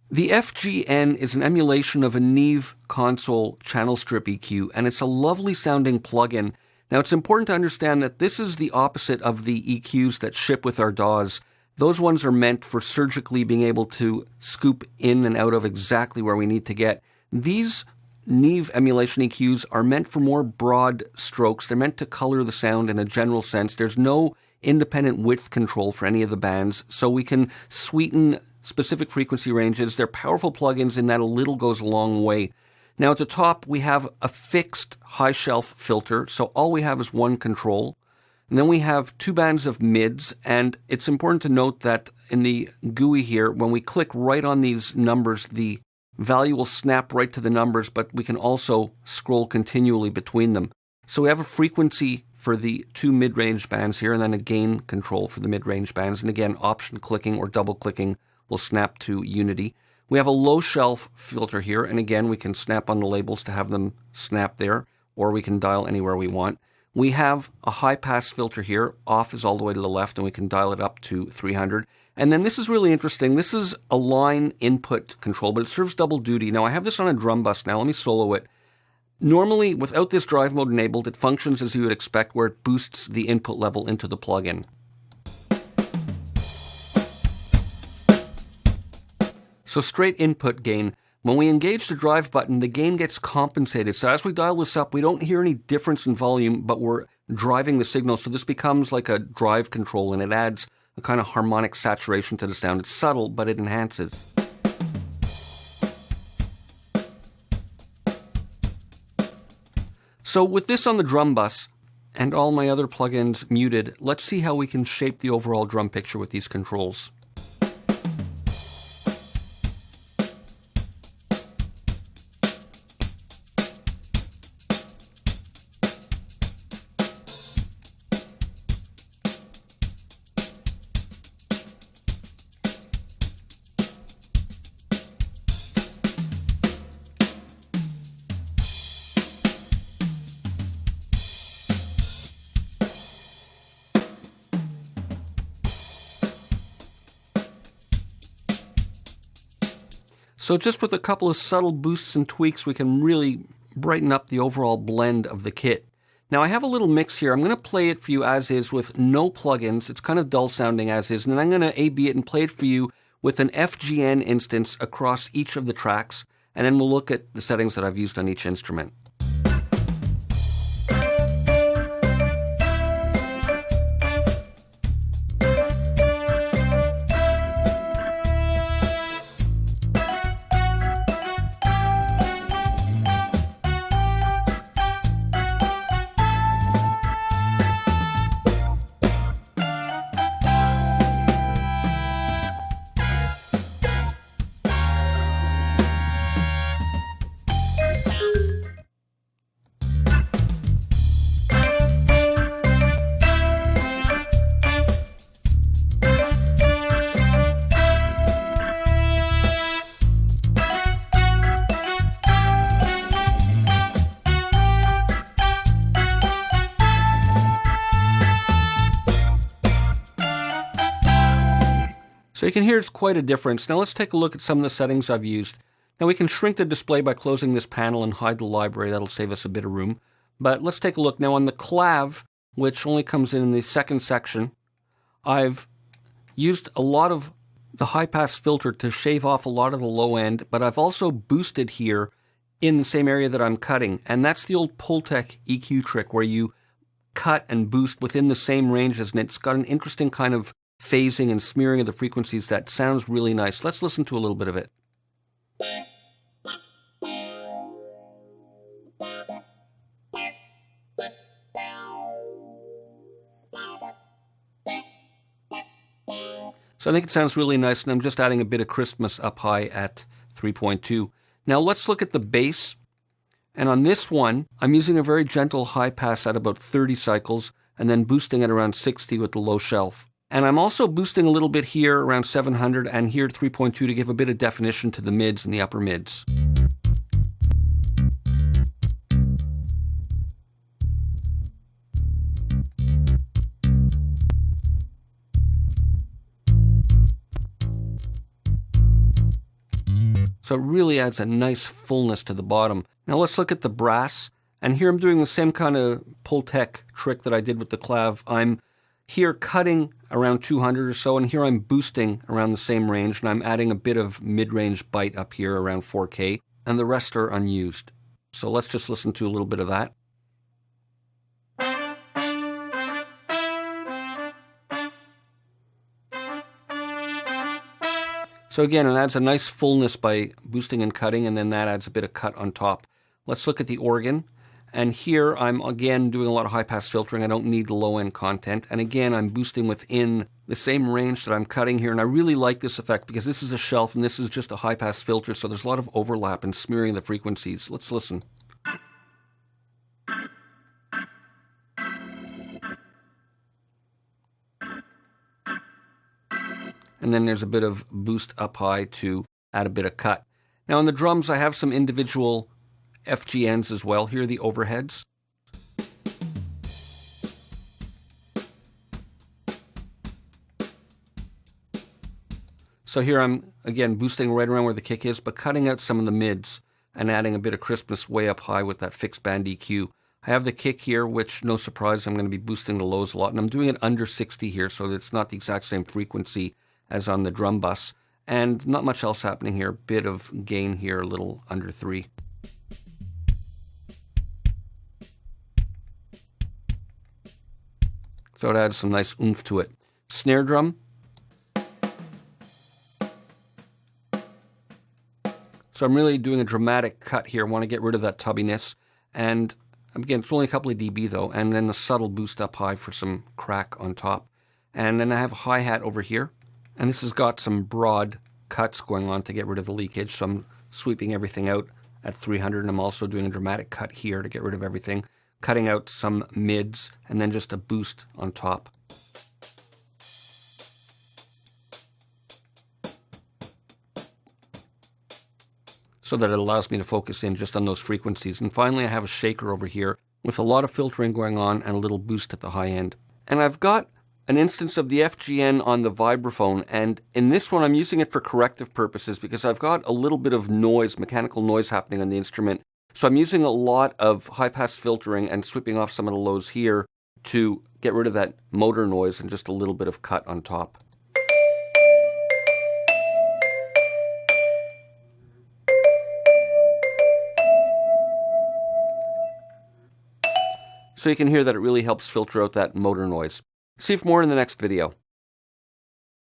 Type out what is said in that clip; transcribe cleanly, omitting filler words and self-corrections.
The FGN is an emulation of a Neve console channel strip EQ, and it's a lovely sounding plugin. Now, it's important to understand that this is the opposite of the EQs that ship with our DAWs. Those ones are meant for surgically being able to scoop in and out of exactly where we need to get. These Neve emulation EQs are meant for more broad strokes. They're meant to color the sound in a general sense. There's no independent width control for any of the bands, so we can sweeten specific frequency ranges. They're powerful plugins in that a little goes a long way. Now at the top we have a fixed high shelf filter, so all we have is one control. And then we have two bands of mids, and it's important to note that in the GUI here, when we click right on these numbers, the value will snap right to the numbers, but we can also scroll continually between them. So we have a frequency for the two mid-range bands here, and then a gain control for the mid-range bands. And again, option clicking or double clicking will snap to unity. We have a low shelf filter here, and again, we can snap on the labels to have them snap there, or we can dial anywhere we want. We have a high pass filter here. Off is all the way to the left, and we can dial it up to 300. And then this is really interesting. This is a line input control, but it serves double duty. Now, I have this on a drum bus now. Let me solo it. Normally, without this drive mode enabled, it functions as you would expect, where it boosts the input level into the plugin. So straight input gain. When we engage the drive button, the gain gets compensated. So as we dial this up, we don't hear any difference in volume, but we're driving the signal. So this becomes like a drive control, and it adds a kind of harmonic saturation to the sound. It's subtle, but it enhances. So with this on the drum bus and all my other plugins muted, let's see how we can shape the overall drum picture with these controls. So just with a couple of subtle boosts and tweaks, we can really brighten up the overall blend of the kit. Now I have a little mix here. I'm going to play it for you as is with no plugins. It's kind of dull sounding as is. And then I'm going to A/B it and play it for you with an FGN instance across each of the tracks. And then we'll look at the settings that I've used on each instrument. So you can hear it's quite a difference. Now let's take a look at some of the settings I've used. Now we can shrink the display by closing this panel and hide the library. That'll save us a bit of room. But let's take a look. Now on the clav, which only comes in the second section, I've used a lot of the high-pass filter to shave off a lot of the low end, but I've also boosted here in the same area that I'm cutting. And that's the old Pultec EQ trick where you cut and boost within the same ranges, and it's got an interesting kind of phasing and smearing of the frequencies that sounds really nice. Let's listen to a little bit of it. So I think it sounds really nice, and I'm just adding a bit of crispness up high at 3.2. Now let's look at the bass. And on this one, I'm using a very gentle high pass at about 30 cycles, and then boosting at around 60 with the low shelf. And I'm also boosting a little bit here around 700 and here at 3.2 to give a bit of definition to the mids and the upper mids. So it really adds a nice fullness to the bottom. Now let's look at the brass. And here I'm doing the same kind of Pultec trick that I did with the clav. I'm here cutting around 200 or so, and here I'm boosting around the same range, and I'm adding a bit of mid-range bite up here around 4K, and the rest are unused. So let's just listen to a little bit of that. So again, it adds a nice fullness by boosting and cutting, and then that adds a bit of cut on top. Let's look at the organ. And here I'm again doing a lot of high-pass filtering. I don't need the low-end content. And again, I'm boosting within the same range that I'm cutting here. And I really like this effect because this is a shelf and this is just a high-pass filter. So there's a lot of overlap and smearing the frequencies. Let's listen. And then there's a bit of boost up high to add a bit of cut. Now in the drums, I have some individual FGNs as well. Here are the overheads. So here I'm, again, boosting right around where the kick is, but cutting out some of the mids and adding a bit of crispness way up high with that fixed band EQ. I have the kick here, which, no surprise, I'm going to be boosting the lows a lot. And I'm doing it under 60 here, so it's not the exact same frequency as on the drum bus. And not much else happening here. Bit of gain here, a little under 3. So it adds some nice oomph to it. Snare drum. So I'm really doing a dramatic cut here. I want to get rid of that tubbiness. And again, it's only a couple of dB though. And then a subtle boost up high for some crack on top. And then I have a hi-hat over here. And this has got some broad cuts going on to get rid of the leakage. So I'm sweeping everything out at 300. And I'm also doing a dramatic cut here to get rid of everything. Cutting out some mids and then just a boost on top. So that it allows me to focus in just on those frequencies. And finally, I have a shaker over here with a lot of filtering going on and a little boost at the high end. And I've got an instance of the FGN on the vibraphone, and in this one I'm using it for corrective purposes because I've got a little bit of noise, mechanical noise happening on the instrument. So I'm using a lot of high-pass filtering and sweeping off some of the lows here to get rid of that motor noise and just a little bit of cut on top. So you can hear that it really helps filter out that motor noise. See more in the next video.